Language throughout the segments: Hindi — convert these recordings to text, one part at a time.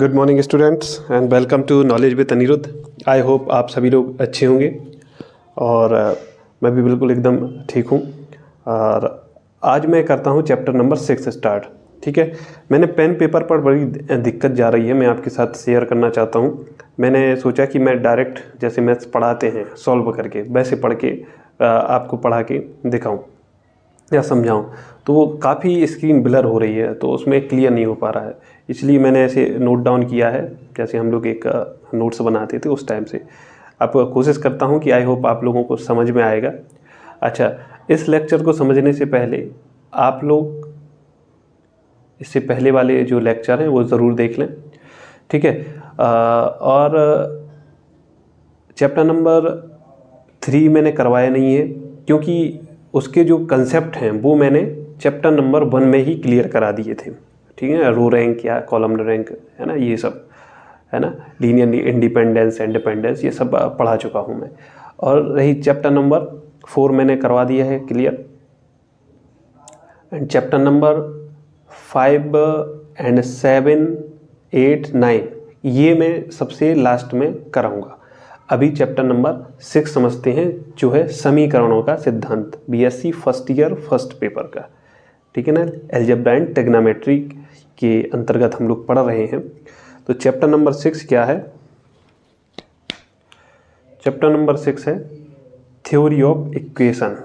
Good morning students and welcome to knowledge with Anirudh. I hope आप सभी लोग अच्छे होंगे और मैं भी बिल्कुल एकदम ठीक हूँ। और आज मैं करता हूँ चैप्टर नंबर 6 स्टार्ट। ठीक है, मैंने पेन पेपर पर बड़ी दिक्कत जा रही है, मैं आपके साथ शेयर करना चाहता हूँ। मैंने सोचा कि मैं डायरेक्ट जैसे मैथ्स पढ़ाते हैं सॉल्व करके वैसे पढ़ के आपको पढ़ा के दिखाऊँ या समझाऊं, तो वो काफ़ी स्क्रीन ब्लर हो रही है, तो उसमें क्लियर नहीं हो पा रहा है। इसलिए मैंने ऐसे नोट डाउन किया है, जैसे हम लोग एक नोट्स बनाते थे उस टाइम से। अब कोशिश करता हूं कि आई होप आप लोगों को समझ में आएगा। अच्छा, इस लेक्चर को समझने से पहले आप लोग इससे पहले वाले जो लेक्चर हैं वो ज़रूर देख लें। ठीक है, और चैप्टर नंबर 3 मैंने करवाया नहीं है, क्योंकि उसके जो कंसेप्ट हैं वो मैंने चैप्टर नंबर 1 में ही क्लियर करा दिए थे। ठीक है, रो रैंक या कॉलम रैंक है ना, ये सब है ना, लीनियर इंडिपेंडेंस एंड डिपेंडेंस, ये सब पढ़ा चुका हूँ मैं। और रही चैप्टर नंबर 4 मैंने करवा दिया है clear, and chapter number 5 and 7, 8, 9 ये मैं सबसे लास्ट में कराऊंगा। अभी चैप्टर नंबर 6 समझते हैं, जो है समीकरणों का सिद्धांत, BSc first year first paper का। ठीक है ना, अलजेब्रा एंड ट्रिग्नोमेट्री के अंतर्गत हम लोग पढ़ रहे हैं। तो चैप्टर नंबर 6 क्या है? चैप्टर नंबर 6 है theory of equation.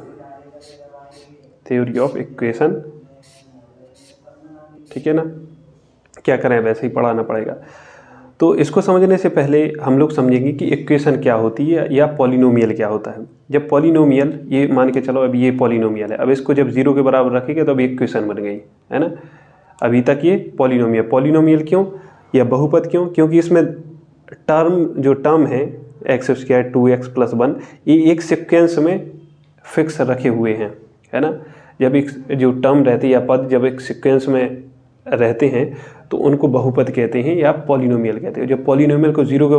Theory of equation, ठीक है ना, क्या करें, वैसे ही पढ़ाना पड़ेगा। तो इसको समझने से पहले हम लोग समझेंगे कि इक्वेशन क्या होती है या पॉलिनोमियल क्या होता है। जब पॉलिनोमियल, ये मान के चलो अब ये पॉलिनोमियल है, अब इसको जब 0 के बराबर रखेंगे तो अब इक्वेशन बन गई, है ना। अभी तक ये पॉलिनोमियल क्यों या बहुपद क्यों? क्योंकि इसमें जो टर्म है x² 2x + 1, ये एक सिक्वेंस में फिक्स रखे हुए हैं, है ना। जब एक जो टर्म रहती है या पद जब एक सिक्वेंस में रहते हैं तो उनको बहुपद कहते हैं या पॉलिनोमियल कहते हैं। जब पॉलिनोमियल को 0 के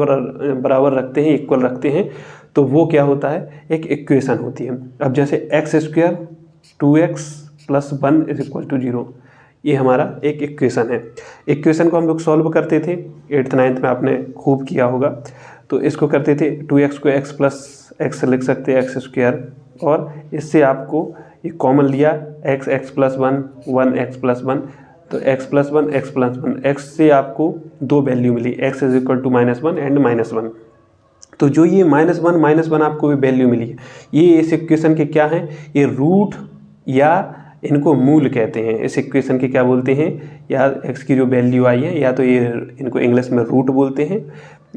बराबर रखते हैं, इक्वल रखते हैं, तो वो क्या होता है, एक इक्वेशन होती है। अब जैसे x² 2x + 1 = 0, ये हमारा एक इक्वेशन है। इक्वेशन को हम लोग सॉल्व करते थे 8th 9th में, आपने खूब किया होगा। तो इसको करते थे 2x को x + x लिख सकते हैं x², और इससे आपको ये कॉमन लिया x + 1 1x + 1, तो x + 1 x + 1, x से आपको 2 वैल्यू मिली, x = -1 एंड -1। तो जो ये -1 आपको वैल्यू मिली है, ये इस इक्वेशन के क्या हैं, ये रूट या इनको मूल कहते हैं। इस इक्वेशन के क्या बोलते हैं, या x की जो वैल्यू आई है, या तो ये इनको इंग्लिश में रूट बोलते हैं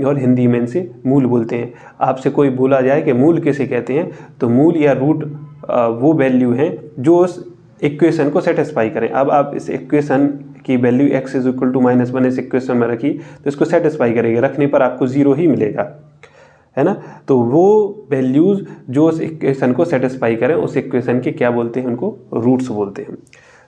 और हिंदी में इनसे मूल बोलते हैं। आपसे कोई बोला जाए कि मूल किसे कहते हैं, तो मूल या रूट वो वैल्यू हैं जो उस इक्वेशन को सेटिस्फाई करें। अब आप इस इक्वेशन की वैल्यू x = -1 इस इक्वेशन में रखी, तो इसको सेटिस्फाई करेगी, रखने पर आपको 0 ही मिलेगा, है ना। तो वो वैल्यूज़ जो उस इक्वेशन को सेटिस्फाई करें, उस इक्वेशन के क्या बोलते हैं, उनको रूट्स बोलते हैं।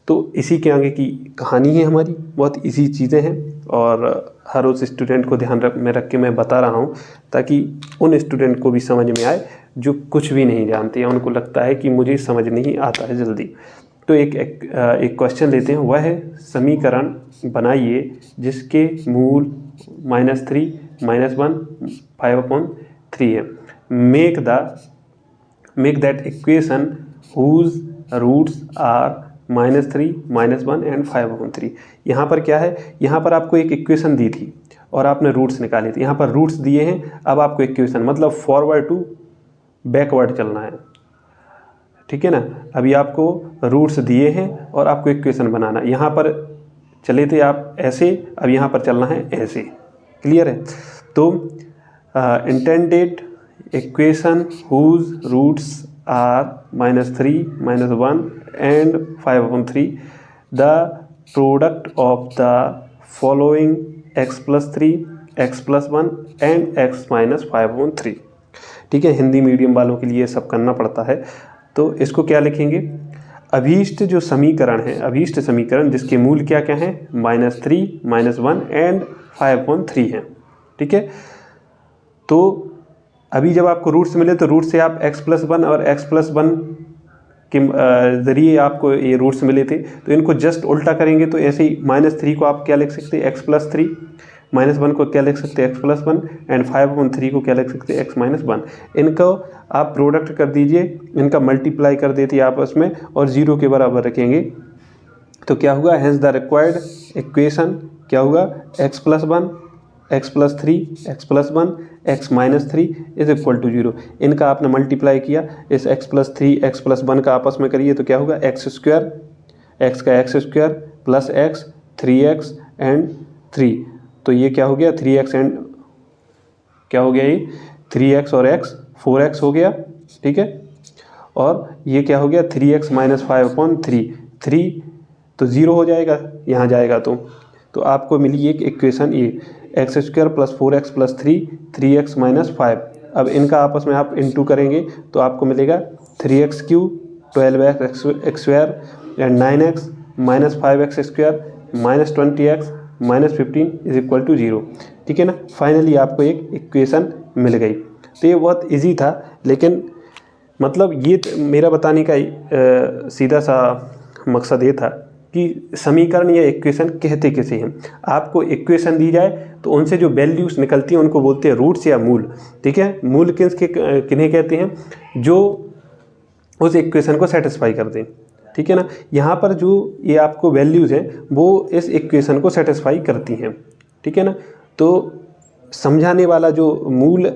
तो इसी के आगे की कहानी है हमारी, बहुत इजी चीज़ें हैं, और हर उस स्टूडेंट को ध्यान में रख के मैं बता रहा हूँ, ताकि उन स्टूडेंट को भी समझ में आए जो कुछ भी नहीं जानते हैं, उनको लगता है कि मुझे समझ नहीं आता है जल्दी। तो एक क्वेश्चन लेते हैं, वह है समीकरण बनाइए जिसके मूल -3 -1 5/3 है। Make that equation whose roots are -3 -1 and 5/3। यहाँ पर क्या है, यहाँ पर आपको एक इक्वेशन दी थी और आपने रूट्स निकाले थे। यहाँ पर रूट्स दिए हैं, अब आपको इक्वेशन मतलब फॉरवर्ड टू बैकवर्ड चलना है। ठीक है ना, अभी आपको रूट्स दिए हैं और आपको इक्वेशन बनाना। यहाँ पर चले थे आप ऐसे, अब यहाँ पर चलना है ऐसे, क्लियर है। तो intended equation whose roots are -3 -1 and 5/3, the product of the following x + 3 x + 1 and x - 5/3। ठीक है, हिंदी मीडियम वालों के लिए सब करना पड़ता है। तो इसको क्या लिखेंगे, अभीष्ट जो समीकरण है, अभीष्ट समीकरण जिसके मूल क्या क्या हैं, -3 -1 एंड 5/3 हैं। ठीक है, तो अभी जब आपको रूट्स मिले तो रूट से आप x + 1 और x + 1 के ज़रिए आपको ये रूट्स मिले थे, तो इनको जस्ट उल्टा करेंगे तो ऐसे ही -3 को आप क्या लिख सकते हैं, x + 3 -1 को क्या लिख सकते हैं, x+1, एंड 5/3 को क्या लिख सकते हैं, x-1। इनको आप प्रोडक्ट कर दीजिए, इनका मल्टीप्लाई कर देती है आपस में और 0 के बराबर रखेंगे तो क्या होगा, हेंस द रिक्वायर्ड इक्वेशन क्या होगा, x+1, x+3, x+1, x-3 is equal to 0। इनका आपने मल्टीप्लाई किया, इस x+3, x+1 का आपस में करिए तो क्या होगा, x² x का x² plus x 3x and 3, तो ये क्या हो गया 3x एंड क्या हो गया, ये 3x और x 4x हो गया, ठीक है। और ये क्या हो गया 3x - 5/3, 3 तो 0 हो जाएगा, यहाँ जाएगा तो आपको मिली एक इक्वेशन ये x² plus 4x plus 3x - 5। अब इनका आपस में आप इनटू करेंगे तो आपको मिलेगा 3x³ 12x² and 9x - 5x² - 20x - 15 is equal to 0, ठीक है ना। फाइनली आपको एक इक्वेशन मिल गई। तो ये बहुत इजी था, लेकिन मतलब ये मेरा बताने का सीधा सा मकसद ये था कि समीकरण या इक्वेशन कहते किसे हैं। आपको इक्वेशन दी जाए तो उनसे जो वैल्यूज निकलती हैं उनको बोलते हैं रूट्स या मूल, ठीक है। मूल किन्हें कहते हैं, जो उस इक्वेशन को सेटिस्फाई कर दें, ठीक है ना। यहाँ पर जो ये आपको वैल्यूज़ हैं वो इस इक्वेशन को सेटिस्फाई करती हैं, ठीक है ना। तो समझाने वाला जो मूल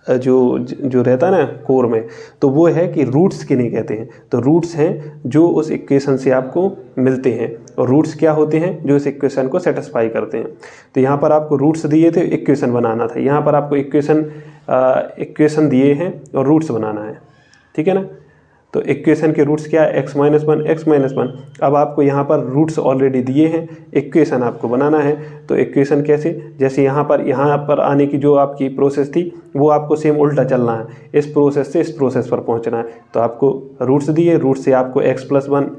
जो रहता है ना कोर में, तो वो है कि रूट्स किन्हें कहते हैं। तो रूट्स हैं जो उस इक्वेशन से आपको मिलते हैं, और रूट्स क्या होते हैं, जो इस इक्वेशन को सेटिस्फाई करते हैं। तो यहाँ पर आपको रूट्स दिए थे, इक्वेशन बनाना था। यहाँ पर आपको इक्वेशन दिए हैं और रूट्स बनाना है, ठीक है ना। तो इक्वेशन के रूट्स क्या है, x-1 x-1। अब आपको यहाँ पर रूट्स ऑलरेडी दिए हैं, इक्वेशन आपको बनाना है। तो इक्वेशन कैसे, जैसे यहाँ पर आने की जो आपकी प्रोसेस थी वो आपको सेम उल्टा चलना है, इस प्रोसेस से इस प्रोसेस पर पहुँचना है। तो आपको रूट्स दिए, रूट से आपको x+1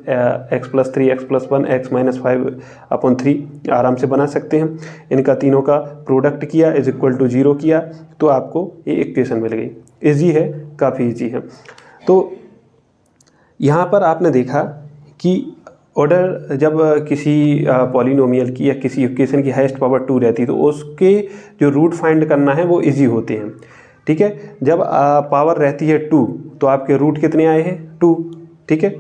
x+3 x+1 x - 5/3 आराम से बना सकते हैं। इनका तीनों का प्रोडक्ट किया इज इक्वल टू 0 किया तो आपको ये इक्वेशन मिल गई। ईजी है, काफ़ी ईजी है। तो यहाँ पर आपने देखा कि ऑर्डर जब किसी पॉलिनोमियल की या किसी इक्वेशन की हाईएस्ट पावर 2 रहती है तो उसके जो रूट फाइंड करना है वो इजी होते हैं, ठीक है। जब पावर रहती है 2 तो आपके रूट कितने आए हैं, 2, ठीक है।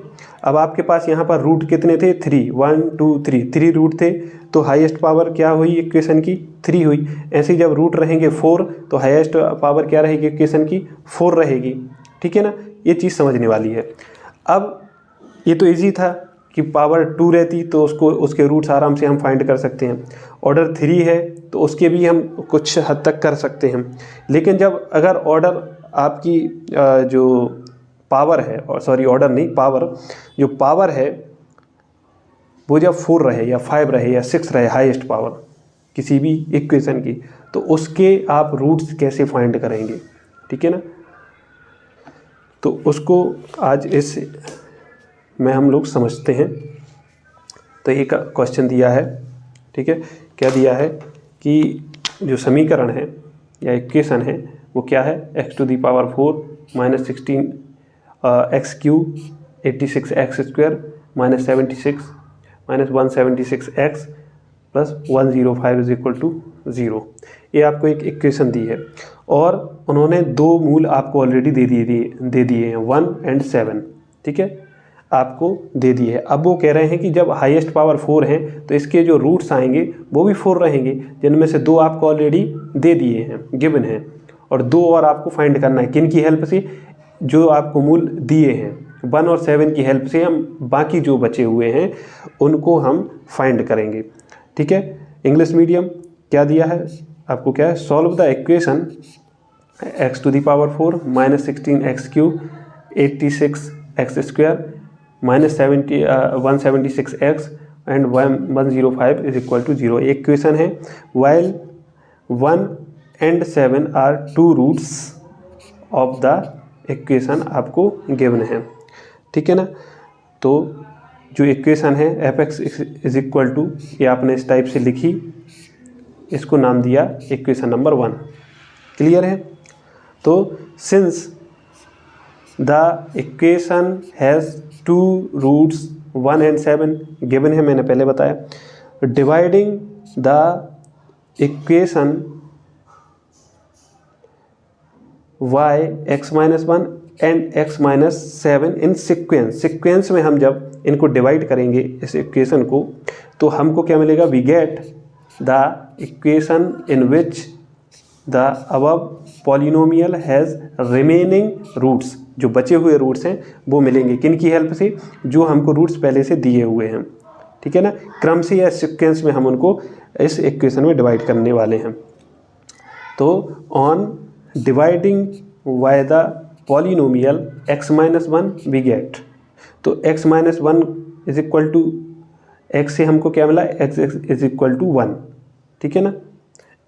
अब आपके पास यहाँ पर रूट कितने थे, 3, 1 2 3 रूट थे, तो हाईएस्ट पावर क्या हुई इक्वेशन की, 3 हुई। ऐसे ही जब रूट रहेंगे 4 तो हाईएस्ट पावर क्या रहेगी इक्वेशन की, 4 रहेगी, ठीक है ना। ये चीज़ समझने वाली है। अब ये तो इजी था कि पावर 2 रहती तो उसके रूट्स आराम से हम फाइंड कर सकते हैं। ऑर्डर 3 है तो उसके भी हम कुछ हद तक कर सकते हैं। लेकिन जब अगर ऑर्डर आपकी जो पावर है, और सॉरी ऑर्डर नहीं, पावर जो पावर है वो जब 4 रहे या 5 रहे या 6 रहे हाईएस्ट पावर किसी भी इक्वेशन की, तो उसके आप रूट्स कैसे फाइंड करेंगे, ठीक है ना। तो उसको आज इस में हम लोग समझते हैं। तो एक क्वेश्चन दिया है, ठीक है। क्या दिया है कि जो समीकरण है या इक्वेशन है वो क्या है, x⁴ - 16 x³ 86x² - 76 - 176x + 105 is equal to 0। ये आपको एक इक्वेशन दी है और उन्होंने 2 मूल आपको ऑलरेडी दे दिए हैं, 1 और 7, ठीक है, आपको दे दिए है। अब वो कह रहे हैं कि जब हाईएस्ट पावर 4 है तो इसके जो रूट्स आएंगे वो भी 4 रहेंगे, जिनमें से 2 आपको ऑलरेडी दे दिए हैं, गिवन है, और 2 और आपको फाइंड करना है। किन की हेल्प से, जो आपको मूल दिए हैं 1 और 7 की हेल्प से हम बाकी जो बचे हुए हैं उनको हम फाइंड करेंगे, ठीक है। इंग्लिश मीडियम क्या दिया है आपको, क्या है, solve the equation x⁴ - 16x³ 86x² - 176x and 105 is equal to 0 equation है। वाइल 1 और 7 are 2 roots of the equation आपको गिवन है, ठीक है ना। तो जो इक्वेशन है f(x) इज इक्वल टू, ये आपने इस टाइप से लिखी, इसको नाम दिया इक्वेशन नंबर 1। क्लियर है। तो since the equation has 2 roots 1 और 7 गिवन है, मैंने पहले बताया, dividing the equation y x minus 1 and x minus 7 in sequence में हम जब इनको डिवाइड करेंगे इस इक्वेशन को, तो हमको क्या मिलेगा, we get the equation in which the above polynomial has remaining roots. जो बचे हुए रूट्स हैं वो मिलेंगे किन की हेल्प से, जो हमको रूट्स पहले से दिए हुए हैं, ठीक है ना। क्रम से या सीक्वेंस में हम उनको इस इक्वेशन में डिवाइड करने वाले हैं। तो on dividing by the polynomial x minus 1 we get, तो x minus 1 is equal to x से हमको क्या मिला, x इज इक्वल टू 1, ठीक है ना,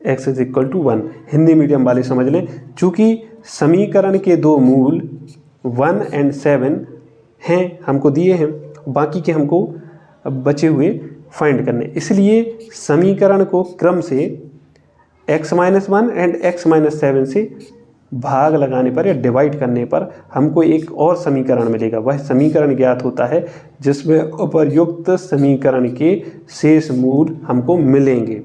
x is equal to 1। Hindi medium वाले समझ लें, चूँकि समीकरण के दो मूल 1 एंड 7 हैं हमको दिए हैं, बाकी के हमको बचे हुए फाइंड करने, इसलिए समीकरण को क्रम से x minus 1 and x minus 7 से भाग लगाने पर या डिवाइड करने पर हमको एक और समीकरण मिलेगा। वह समीकरण ज्ञात होता है जिसमें उपर्युक्त समीकरण के शेष मूल हमको मिलेंगे।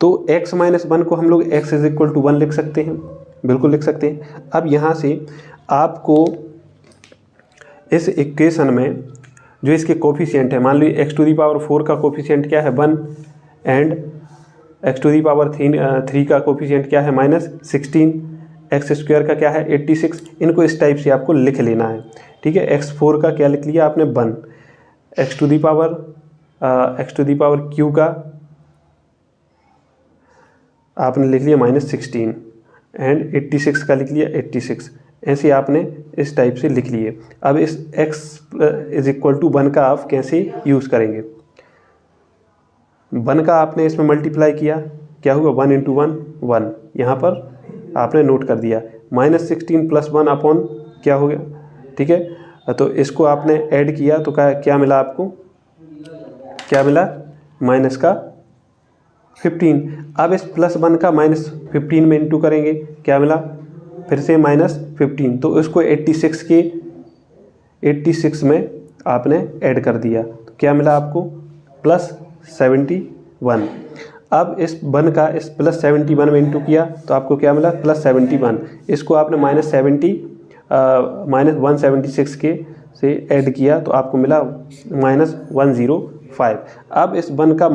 तो x माइनस 1 को हम लोग x इज इक्वल टू 1 लिख सकते हैं, बिल्कुल लिख सकते हैं। अब यहाँ से आपको इस इक्वेशन में जो इसके कोफिशिएंट है, मान लीजिए x टू दी पावर 4 का कोफिशिएंट क्या है 1 and x to the power 3 का कोफिशिएंट क्या है -16, एक्स स्क्वायर का क्या है 86। इनको इस टाइप से आपको लिख लेना है, ठीक है। x4 का क्या लिख लिया आपने 1, x to the power q का आपने लिख लिया -16 एंड 86 का लिख लिया 86। ऐसे आपने इस टाइप से लिख लिए। अब इस x इज इक्वल टू 1 का आप कैसे यूज़ करेंगे, 1 का आपने इसमें मल्टीप्लाई किया, क्या हुआ 1 इंटू 1 यहाँ पर आपने नोट कर दिया, -16 प्लस 1 अपॉन क्या हो गया, ठीक है। तो इसको आपने ऐड किया तो क्या मिला आपको, क्या मिला माइनस का 15। अब इस +1 का -15 में इंटू करेंगे, क्या मिला फिर से -15, तो इसको 86 में आपने ऐड कर दिया, तो क्या मिला आपको +71। अब इस 1 का इस +71 में इंटू किया तो आपको क्या मिला +71। इसको आपने -176 के से ऐड किया तो आपको मिला -105। अब इस 1 का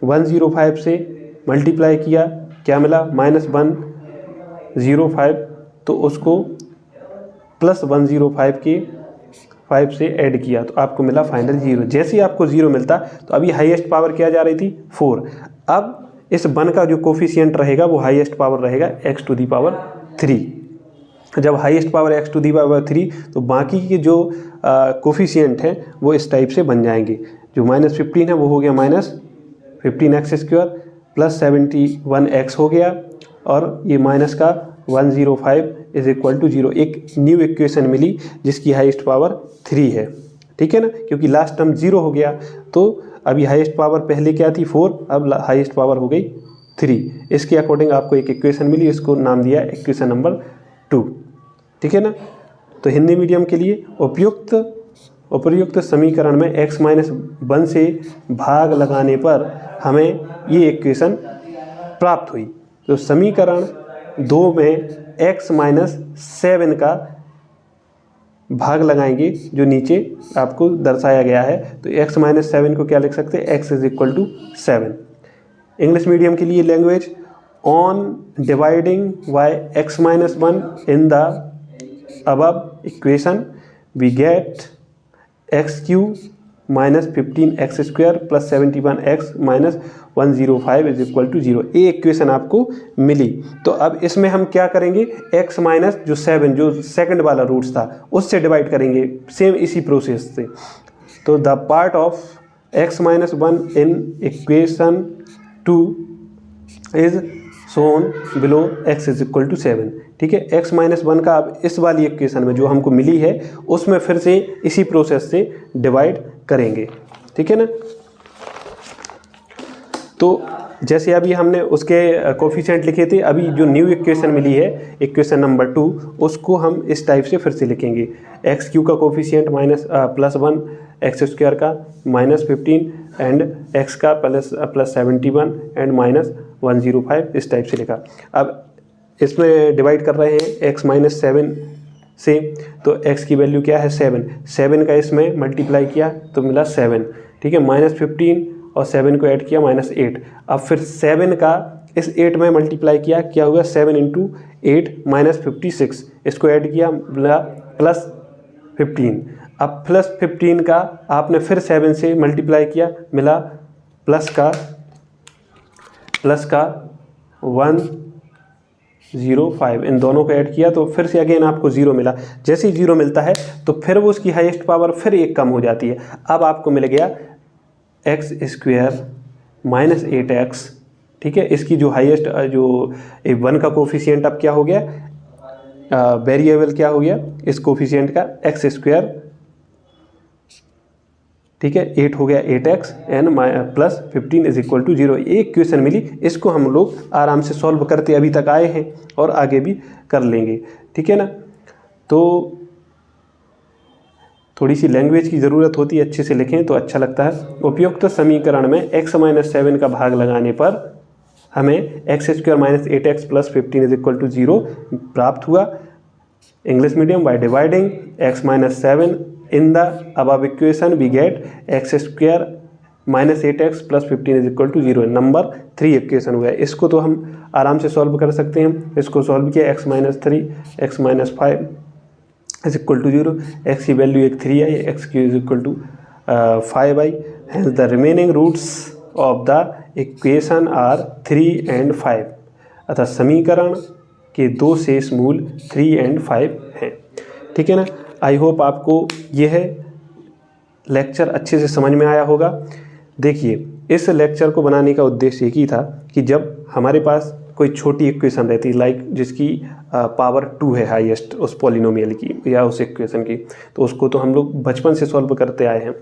-105 से मल्टीप्लाई किया, क्या मिला -105, तो उसको +105 के 5 से ऐड किया तो आपको मिला फाइनल 0। जैसे ही आपको 0 मिलता तो अभी हाईएस्ट पावर क्या जा रही थी 4। अब इस 1 का जो कोफिशिएंट रहेगा वो हाईएस्ट पावर रहेगा x टू दी पावर 3। जब highest power x to the power 3 तो बाकी के जो कोफिशिएंट हैं वो इस टाइप से बन जाएंगे। जो -15 है वो हो गया -15x² प्लस 71x हो गया, और ये माइनस का 105 इज इक्वल टू 0। एक न्यू इक्वेशन मिली जिसकी हाईएस्ट पावर 3 है, ठीक है ना, क्योंकि लास्ट टर्म 0 हो गया। तो अभी हाईएस्ट पावर पहले क्या थी 4, अब हाईएस्ट पावर हो गई 3। इसके अकॉर्डिंग आपको एक इक्वेशन मिली, इसको नाम दिया इक्वेशन नंबर 2, ठीक है ना। तो हिंदी मीडियम के लिए उपर्युक्त समीकरण में x माइनस 1 से भाग लगाने पर हमें ये इक्वेशन प्राप्त हुई। तो समीकरण 2 में x माइनस 7 का भाग लगाएंगे जो नीचे आपको दर्शाया गया है। तो x माइनस 7 को क्या लिख सकते हैं, x is equal to 7। English medium के लिए language, on dividing by x minus 1 in the above equation we get x³ minus 15x² plus 71x minus 105 is equal to 0। ये इक्वेशन आपको मिली। तो अब इसमें हम क्या करेंगे, x माइनस जो 7 जो सेकंड वाला रूट्स था उससे डिवाइड करेंगे, सेम इसी प्रोसेस से। तो the part of x minus 1 in equation 2 is shown below x is equal to 7, ठीक है। x माइनस 1 का अब इस वाली इक्वेशन में जो हमको मिली है उसमें फिर से इसी प्रोसेस से डिवाइड करेंगे, ठीक है ना। तो जैसे अभी हमने उसके कोफिशिएंट लिखे थे, अभी जो न्यू इक्वेशन मिली है इक्वेशन नंबर 2, उसको हम इस टाइप से फिर से लिखेंगे। x³ का कोफिशिएंट +1 एक्स स्क्वायर का -15 एंड एक्स का प्लस 71 एंड -105 इस टाइप से लिखा। अब इसमें डिवाइड कर रहे हैं x -7 से, तो x की वैल्यू क्या है 7 का इसमें मल्टीप्लाई किया तो मिला 7, ठीक है। -15 और 7 को ऐड किया -8। अब फिर 7 का इस 8 में मल्टीप्लाई किया, क्या हुआ 7 × 8 -56, इसको ऐड किया मिला +15। अब +15 का आपने फिर 7 से मल्टीप्लाई किया, मिला प्लस का 105, इन दोनों को ऐड किया तो फिर से अगेन आपको 0 मिला। जैसे ही 0 मिलता है तो फिर वो उसकी हाईएस्ट पावर फिर एक कम हो जाती है। अब आपको मिल गया x² -8x, ठीक है। इसकी जो हाईएस्ट जो 1 का कोफिशिएंट अब क्या हो गया, वेरिएबल क्या हो गया इस कोफिशिएंट का x², ठीक है। 8 हो गया 8x एंड +15 = 0। एक इक्वेशन मिली, इसको हम लोग आराम से सॉल्व करते अभी तक आए हैं और आगे भी कर लेंगे, ठीक है ना। तो थोड़ी सी लैंग्वेज की ज़रूरत होती है, अच्छे से लिखें तो अच्छा लगता है। उपयुक्त समीकरण में x -7 का भाग लगाने पर हमें x² -8x + 15 = 0 प्राप्त हुआ। English medium, by dividing x -7 in the above equation we get x² -8x + 15 = 0। Number 3 equation हुआ है। इसको तो हम आराम से सॉल्व कर सकते हैं। इसको सॉल्व किया x -3 x -5 = 0, x की वैल्यू 3 आई, x³ 5 आई। Hence the remaining roots of the equation are 3 and 5, अतः समीकरण के 2 शेष मूल 3 and 5 हैं, ठीक है ना। आई होप आपको यह लेक्चर अच्छे से समझ में आया होगा। देखिए, इस लेक्चर को बनाने का उद्देश्य एक ही था कि जब हमारे पास कोई छोटी इक्वेशन रहती, लाइक जिसकी पावर 2 है हाईएस्ट उस पॉलिनोमियल की या उस इक्वेशन की, तो उसको तो हम लोग बचपन से सॉल्व करते आए हैं,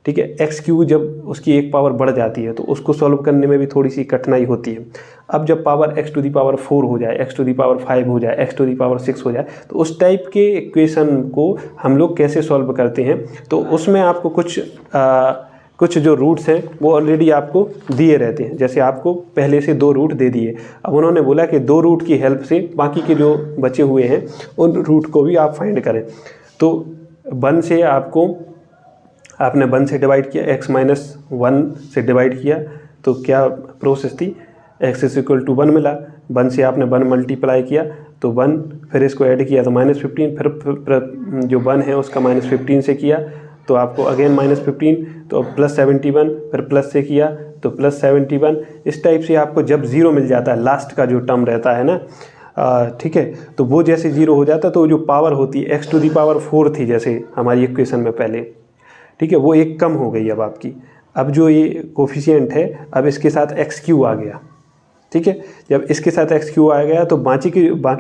ठीक है। x³ जब उसकी एक पावर बढ़ जाती है तो उसको सॉल्व करने में भी थोड़ी सी कठिनाई होती है। अब जब पावर x⁴ हो जाए, x�5 हो जाए, x�6 हो जाए, तो उस टाइप के इक्वेशन को हम लोग कैसे सॉल्व करते हैं, तो उसमें आपको कुछ जो रूट्स हैं वो ऑलरेडी आपको दिए रहते हैं। जैसे आपको पहले से 2 रूट दे दिए, अब उन्होंने बोला कि 2 रूट की हेल्प से बाकी के जो बचे हुए हैं उन रूट को भी आप फाइंड करें। तो 1 से आपने 1 से डिवाइड किया, x -1 से डिवाइड किया तो क्या प्रोसेस थी, x = 1 मिला। 1 से आपने 1 मल्टीप्लाई किया तो 1, फिर इसको ऐड किया तो -15, फिर जो 1 है उसका -15 से किया तो आपको अगेन -15, तो +71, फिर प्लस से किया तो +71। इस टाइप से आपको जब 0 मिल जाता है, लास्ट का जो टर्म रहता है ना, ठीक है, तो वो जैसे 0 हो जाता है तो जो पावर होती है x⁴ थी जैसे हमारी इक्वेशन में पहले, ठीक है, वो एक कम हो गई अब आपकी। अब जो ये कोफिशिएंट है, अब इसके साथ x³ आ गया, ठीक है। जब इसके साथ x³ आ गया तो बाकी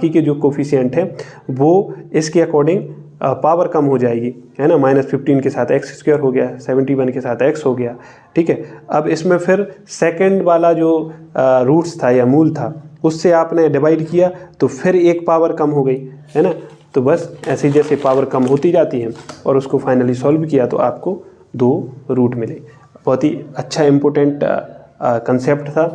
के जो कोफिशिएंट हैं वो इसके अकॉर्डिंग पावर कम हो जाएगी, है ना। -15 के साथ x² हो गया, 71 के साथ x हो गया, ठीक है। अब इसमें फिर सेकंड वाला जो रूट्स था या मूल था उससे आपने डिवाइड किया तो फिर एक पावर कम हो गई, है ना। तो बस ऐसे जैसे पावर कम होती जाती है और उसको फाइनली सॉल्व किया तो आपको 2 रूट मिले। बहुत ही अच्छा इम्पोर्टेंट कंसेप्ट था,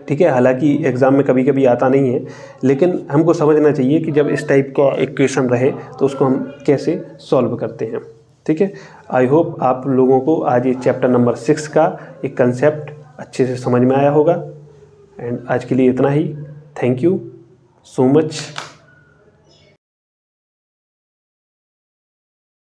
ठीक है। हालांकि एग्ज़ाम में कभी कभी आता नहीं है, लेकिन हमको समझना चाहिए कि जब इस टाइप का इक्वेशन रहे तो उसको हम कैसे सॉल्व करते हैं, ठीक है। आई होप आप लोगों को आज ये चैप्टर नंबर 6 का एक कंसेप्ट अच्छे से समझ में आया होगा। एंड आज के लिए इतना ही। Thank you so much.